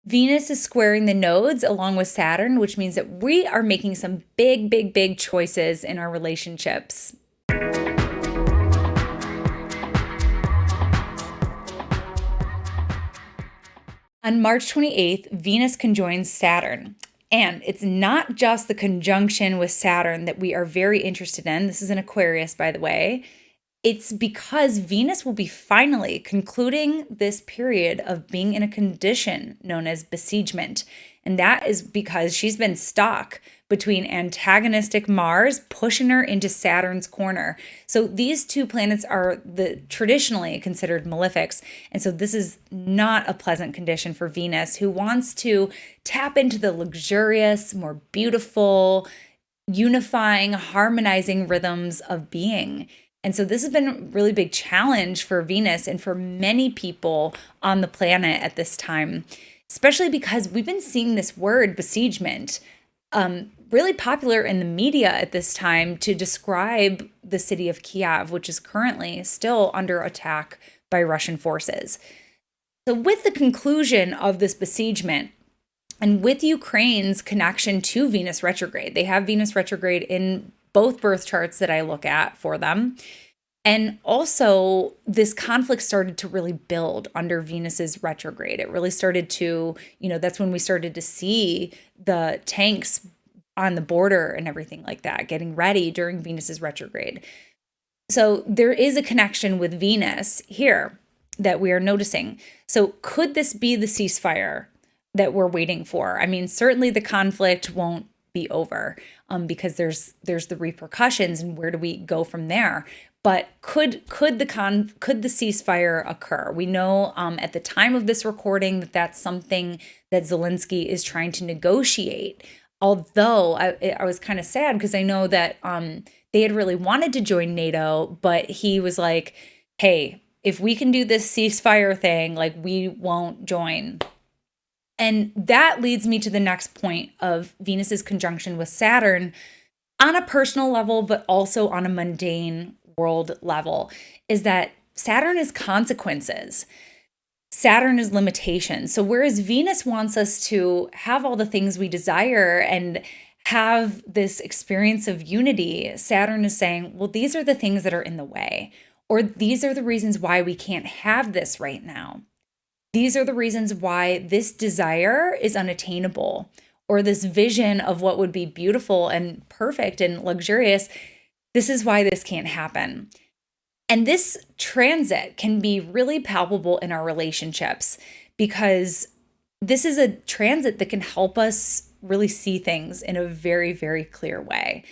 Venus is squaring the nodes along with Saturn, which means that we are making some big, big, big choices in our relationships. On March 28th, Venus conjoins Saturn. And it's not just the conjunction with Saturn that we are very interested in. This is an Aquarius, by the way. It's because Venus will be finally concluding this period of being in a condition known as besiegement. And that is because she's been stuck between antagonistic Mars pushing her into Saturn's corner. So these two planets are the traditionally considered malefics. And so this is not a pleasant condition for Venus, who wants to tap into the luxurious, more beautiful, unifying, harmonizing rhythms of being. And so this has been a really big challenge for Venus and for many people on the planet at this time, especially because we've been seeing this word besiegement really popular in the media at this time to describe the city of Kiev, which is currently still under attack by Russian forces. So with the conclusion of this besiegement, and with Ukraine's connection to Venus retrograde, they have Venus retrograde in both birth charts that I look at for them. And also, this conflict started to really build under Venus's retrograde. It really started to, that's when we started to see the tanks on the border and everything like that, getting ready during Venus's retrograde. So there is a connection with Venus here that we are noticing. So could this be the ceasefire that we're waiting for? I mean, certainly the conflict won't be over because there's the repercussions, and where do we go from there? But could the ceasefire occur? We know at the time of this recording that that's something that Zelensky is trying to negotiate. Although I was kind of sad because I know that they had really wanted to join NATO, but he was like, "Hey, if we can do this ceasefire thing, like, we won't join." And that leads me to the next point of Venus's conjunction with Saturn on a personal level, but also on a mundane world level, is that Saturn is consequences. Saturn is limitations. So whereas Venus wants us to have all the things we desire and have this experience of unity, Saturn is saying, well, these are the things that are in the way, or these are the reasons why we can't have this right now. These are the reasons why this desire is unattainable, or this vision of what would be beautiful and perfect and luxurious. This is why this can't happen. And this transit can be really palpable in our relationships because this is a transit that can help us really see things in a very, very clear way.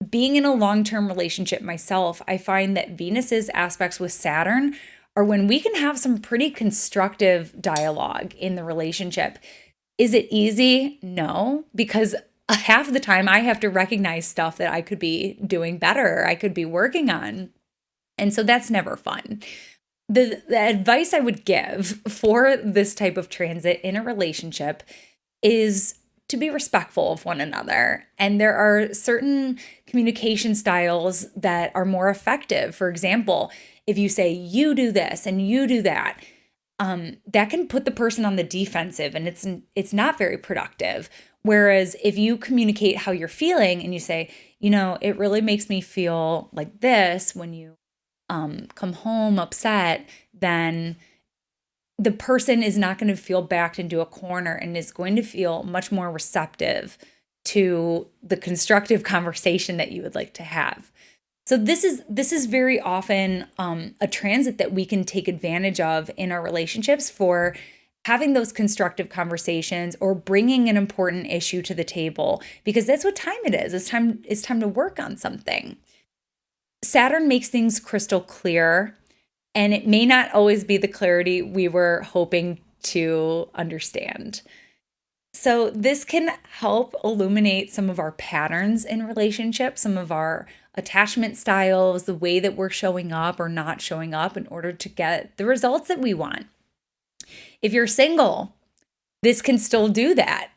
Being in a long-term relationship myself, I find that Venus's aspects with Saturn are when we can have some pretty constructive dialogue in the relationship. Is it easy? No, because half the time I have to recognize stuff that I could be doing better, I could be working on. And so that's never fun. The advice I would give for this type of transit in a relationship is to be respectful of one another. And there are certain communication styles that are more effective. For example, if you say, you do this and you do that, that can put the person on the defensive, and it's not very productive. Whereas if you communicate how you're feeling and you say, it really makes me feel like this when you come home upset, then the person is not going to feel backed into a corner and is going to feel much more receptive to the constructive conversation that you would like to have. So this is very often a transit that we can take advantage of in our relationships for having those constructive conversations or bringing an important issue to the table, because that's what time it is. It's time to work on something. Saturn makes things crystal clear, and it may not always be the clarity we were hoping to understand. So this can help illuminate some of our patterns in relationships, some of our attachment styles, the way that we're showing up or not showing up in order to get the results that we want. If you're single, this can still do that.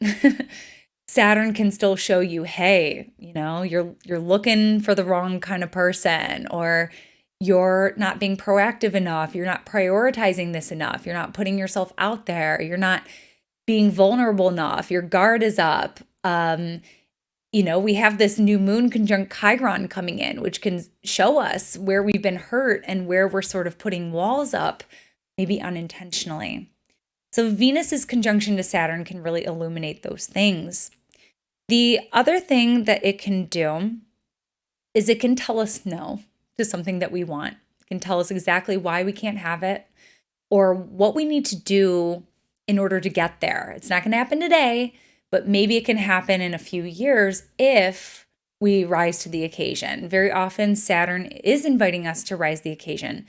Saturn can still show you, hey, you're looking for the wrong kind of person, or you're not being proactive enough. You're not prioritizing this enough. You're not putting yourself out there. You're not being vulnerable enough, your guard is up. We have this new moon conjunct Chiron coming in, which can show us where we've been hurt and where we're sort of putting walls up, maybe unintentionally. So Venus's conjunction to Saturn can really illuminate those things. The other thing that it can do is it can tell us no to something that we want. It can tell us exactly why we can't have it or what we need to do in order to get there. It's not going to happen today, but maybe it can happen in a few years if we rise to the occasion. Very often, Saturn is inviting us to rise the occasion.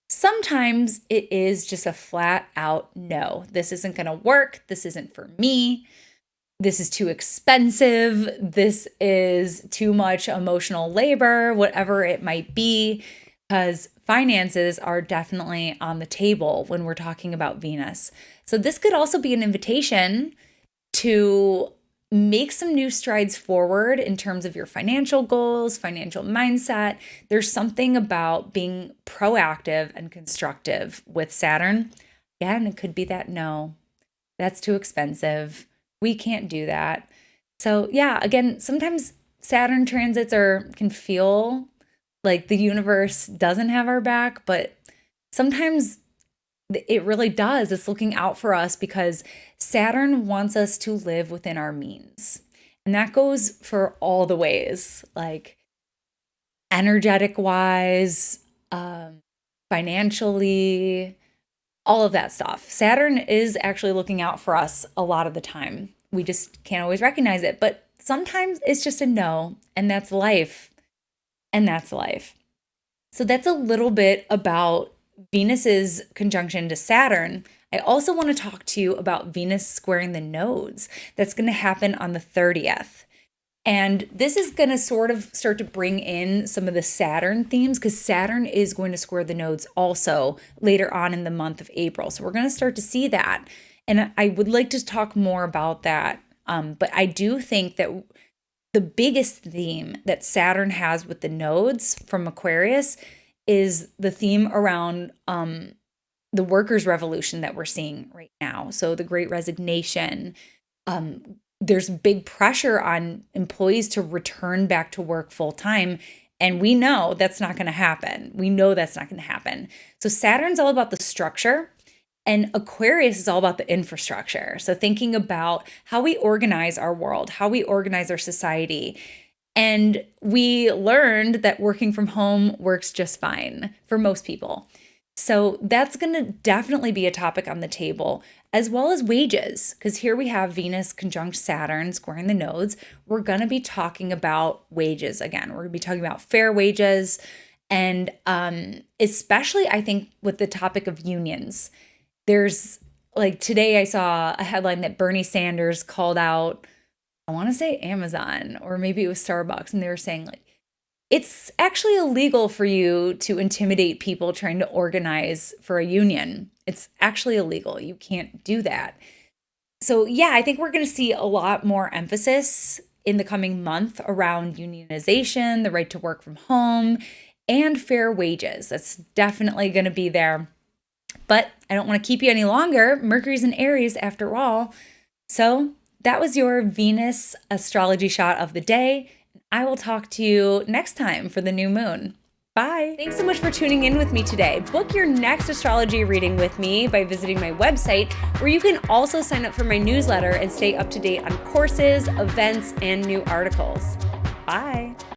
Sometimes it is just a flat out no. This isn't going to work. This isn't for me. This is too expensive. This is too much emotional labor, whatever it might be, because finances are definitely on the table when we're talking about Venus. So this could also be an invitation to make some new strides forward in terms of your financial goals, financial mindset. There's something about being proactive and constructive with Saturn. Again, it could be that no, that's too expensive. We can't do that. So yeah, again, sometimes Saturn transits can feel like the universe doesn't have our back, but sometimes it really does. It's looking out for us because Saturn wants us to live within our means. And that goes for all the ways, like energetic wise, financially, all of that stuff. Saturn is actually looking out for us a lot of the time. We just can't always recognize it, but sometimes it's just a no, and that's life. And that's life. So that's a little bit about Venus's conjunction to Saturn. I also want to talk to you about Venus squaring the nodes. That's going to happen on the 30th. And this is going to sort of start to bring in some of the Saturn themes because Saturn is going to square the nodes also later on in the month of April. So we're going to start to see that. And I would like to talk more about that. But I do think that the biggest theme that Saturn has with the nodes from Aquarius is the theme around the workers' revolution that we're seeing right now. So the Great Resignation. There's big pressure on employees to return back to work full time. And we know that's not going to happen. We know that's not going to happen. So Saturn's all about the structure. And Aquarius is all about the infrastructure. So thinking about how we organize our world, how we organize our society. And we learned that working from home works just fine for most people. So that's going to definitely be a topic on the table, as well as wages, because here we have Venus conjunct Saturn squaring the nodes. We're going to be talking about wages again. We're going to be talking about fair wages. And especially, I think, with the topic of unions. There's like today I saw a headline that Bernie Sanders called out, I want to say Amazon, or maybe it was Starbucks. And they were saying like, it's actually illegal for you to intimidate people trying to organize for a union. It's actually illegal. You can't do that. So yeah, I think we're going to see a lot more emphasis in the coming month around unionization, the right to work from home, and fair wages. That's definitely going to be there. But I don't want to keep you any longer. Mercury's in Aries after all. So that was your Venus astrology shot of the day. I will talk to you next time for the new moon. Bye. Thanks so much for tuning in with me today. Book your next astrology reading with me by visiting my website, where you can also sign up for my newsletter and stay up to date on courses, events, and new articles. Bye.